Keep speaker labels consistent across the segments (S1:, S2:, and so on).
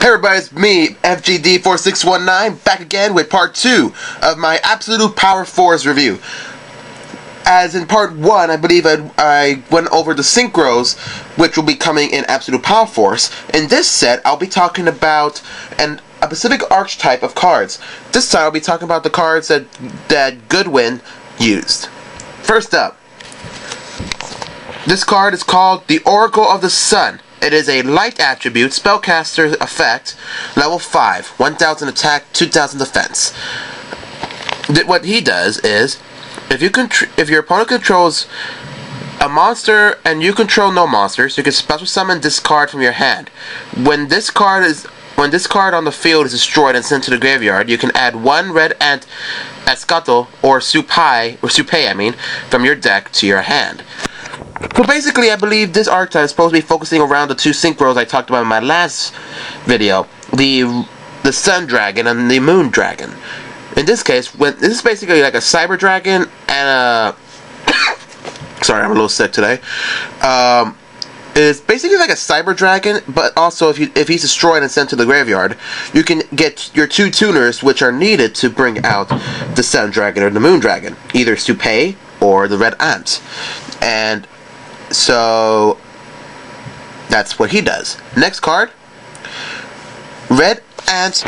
S1: Hey everybody, it's me, FGD4619, back again with part 2 of my Absolute Powerforce review. As in part 1, I believe I went over the synchros, which will be coming in Absolute Powerforce. In this set, I'll be talking about a specific archetype of cards. This time, I'll be talking about the cards that Goodwin used. First up, this card is called the Oracle of the Sun. It is a light attribute, spellcaster effect, level 5, 1000 attack, 2000 defense. What he does is, if your opponent controls a monster and you control no monsters, you can special summon this card from your hand. When this card on the field is destroyed and sent to the graveyard, you can add one red ant Escato or Supay, from your deck to your hand. So basically, I believe this archetype is supposed to be focusing around the two synchros I talked about in my last video, the Sun Dragon and the Moon Dragon. In this case, this is basically like a Cyber Dragon and a sorry, I'm a little sick today. It's basically like a Cyber Dragon, but also if he's destroyed and sent to the graveyard, you can get your two tuners which are needed to bring out the Sun Dragon or the Moon Dragon, either Supay or the Red Ant. And so that's what he does. Next card, Red Ant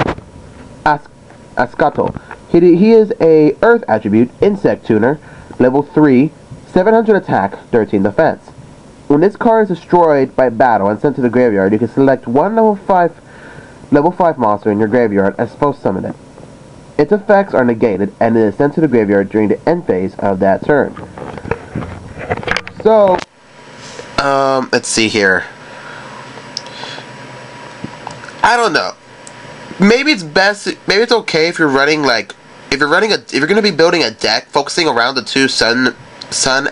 S1: Ascato. He is a Earth attribute, Insect Tuner, level 3, 700 attack, 13 defense. When this card is destroyed by battle and sent to the graveyard, you can select one level 5 monster in your graveyard and special summon it. Its effects are negated and it is sent to the graveyard during the end phase of that turn. So, let's see here. I don't know. Maybe it's okay if you're running if you're gonna be building a deck focusing around the two Sun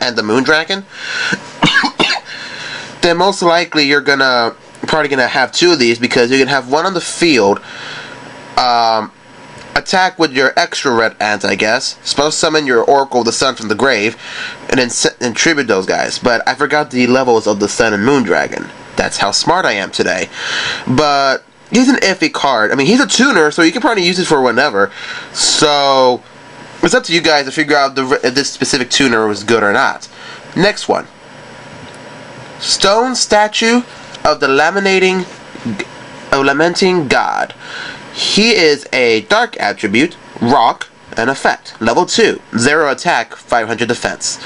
S1: and the Moon Dragon. Then most likely you're probably gonna have two of these, because you can have one on the field, attack with your extra red ant, I guess. Supposed to summon your Oracle of the Sun from the grave, and then tribute those guys. But I forgot the levels of the Sun and Moon Dragon. That's how smart I am today. But he's an iffy card. I mean, he's a tuner, so you can probably use it for whenever. So it's up to you guys to figure out if this specific tuner was good or not. Next one, Stone Statue of the Lamenting God. He is a dark attribute, rock, and effect. Level 2, 0 attack, 500 defense.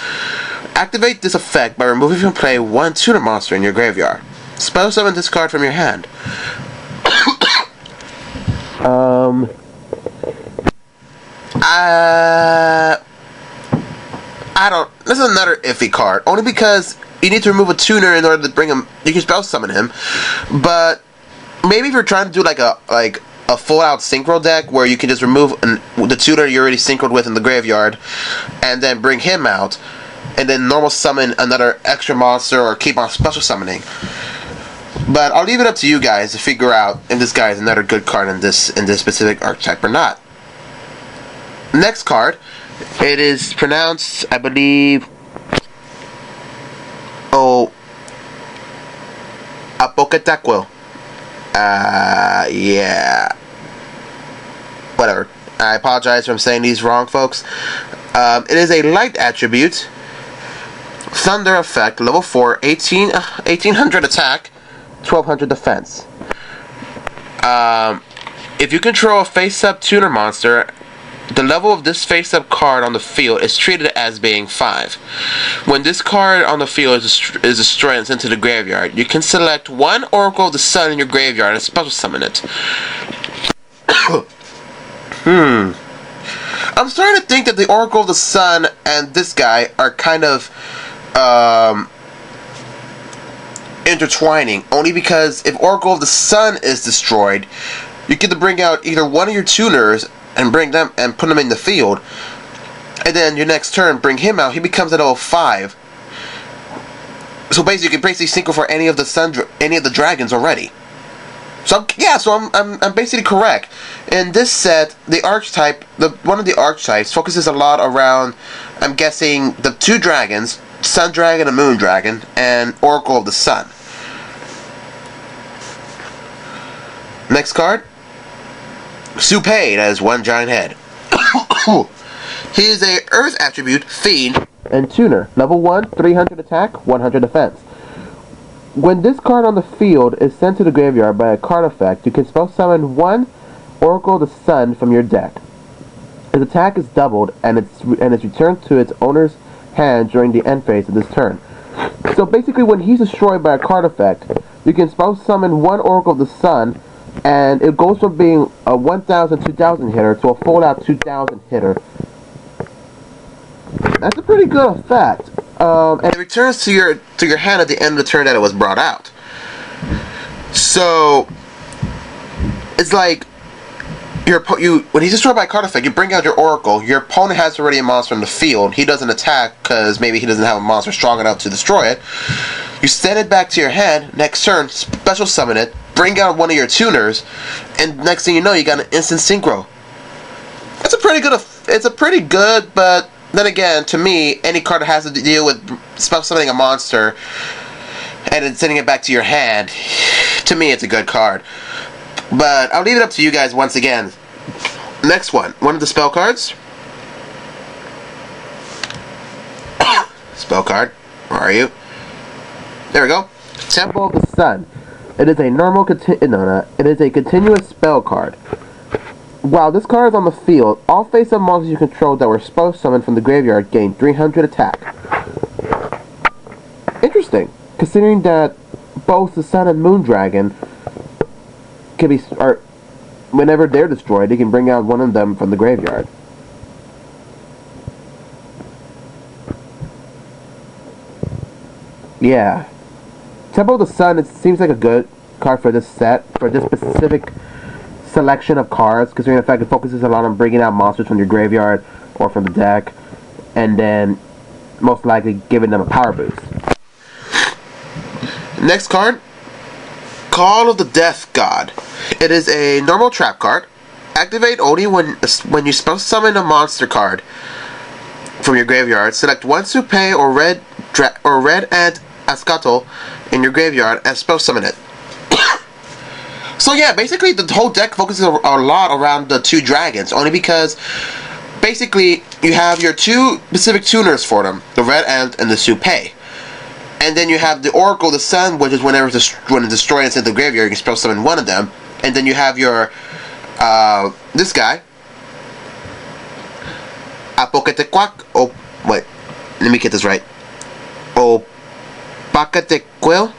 S1: Activate this effect by removing from play one tuner monster in your graveyard. Special summon this card from your hand. This is another iffy card, only because you need to remove a tuner in order to bring him. You can spell summon him, but maybe if you're trying to do like a full-out synchro deck where you can just remove the tuner you're already synchroed with in the graveyard, and then bring him out, and then normal summon another extra monster or keep on special summoning. But I'll leave it up to you guys to figure out if this guy is another good card in this specific archetype or not. Next card, it is pronounced, I believe, Apocatequil. Yeah. Whatever. I apologize if I'm saying these wrong, folks. It is a light attribute, Thunder effect, level 4, 1800 attack, 1200 defense. If you control a face-up tuner monster, the level of this face-up card on the field is treated as being 5. When this card on the field is destroyed and sent to the graveyard, you can select one Oracle of the Sun in your graveyard and special summon it. I'm starting to think that the Oracle of the Sun and this guy are kind of intertwining, only because if Oracle of the Sun is destroyed, you get to bring out either one of your tuners and bring them and put them in the field, and then your next turn bring him out. He becomes at level 5. So basically, you can basically synchro for any of the dragons already. So yeah, so I'm basically correct. In this set, the archetype, one of the archetypes focuses a lot around, I'm guessing, the two dragons, Sun Dragon and Moon Dragon, and Oracle of the Sun. Next card, Supay, that is one giant head. He is a Earth attribute, Fiend, and Tuner. Level 1, 300 attack, 100 defense. When this card on the field is sent to the graveyard by a card effect, you can spell summon one Oracle of the Sun from your deck. Its attack is doubled, and it's returned to its owner's hand during the end phase of this turn. So basically, when he's destroyed by a card effect, you can spell summon one Oracle of the Sun, and it goes from being a 1,000, 2,000 hitter to a full-out 2,000 hitter. That's a pretty good effect. And it returns to your hand at the end of the turn that it was brought out. So it's like when he's destroyed by a card effect, you bring out your Oracle. Your opponent has already a monster in the field. He doesn't attack because maybe he doesn't have a monster strong enough to destroy it. You send it back to your hand. Next turn, special summon it. Bring out one of your tuners, and next thing you know, you got an instant synchro. It's a pretty good, but then again, to me, any card that has to deal with special summoning a monster and then sending it back to your hand, to me, it's a good card. But I'll leave it up to you guys once again. Next one of the spell cards. Spell card. Where are you? There we go. Temple of the Sun. It is a it is a continuous spell card. While this card is on the field, all face-up monsters you control that were spell summoned from the graveyard gain 300 attack. Interesting, considering that both the Sun and Moon Dragon can be, whenever they're destroyed, they can bring out one of them from the graveyard. Yeah. Temple of the Sun, it seems like a good card for this set, for this specific selection of cards, considering the fact it focuses a lot on bringing out monsters from your graveyard or from the deck, and then most likely giving them a power boost. Next card, Call of the Death God. It is a normal trap card. Activate only when you spell summon a monster card from your graveyard. Select one Supay or red Ant Ascatl in your graveyard and spell summon it. So yeah, basically the whole deck focuses a lot around the two dragons, only because basically you have your two specific tuners for them, the red Ant and the Supay. And then you have the Oracle of the Sun, which is when it's destroyed and sent to the graveyard, you can spell summon one of them. And then you have your this guy, Apoketequac. Oh wait, let me get this right. Opaquetequil,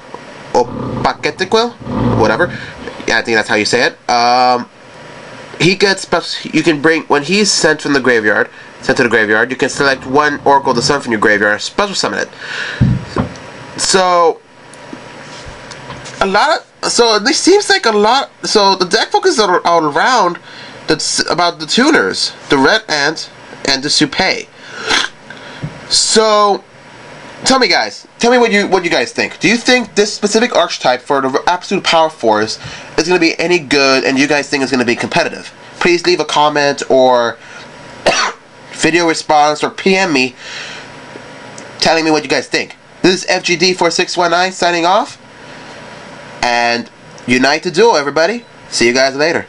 S1: whatever. Yeah, I think that's how you say it. He gets you can bring when he's sent to the graveyard. You can select one Oracle of the Sun from your graveyard and special summon it. So it seems like a lot. So the deck focuses all around about the tuners, the red Ant and the Supay. So tell me what you guys think. Do you think this specific archetype for the Absolute Powerforce is going to be any good, and you guys think it's going to be competitive? Please leave a comment or video response or PM me telling me what you guys think. This is FGD4619 signing off, and unite to duel, everybody. See you guys later.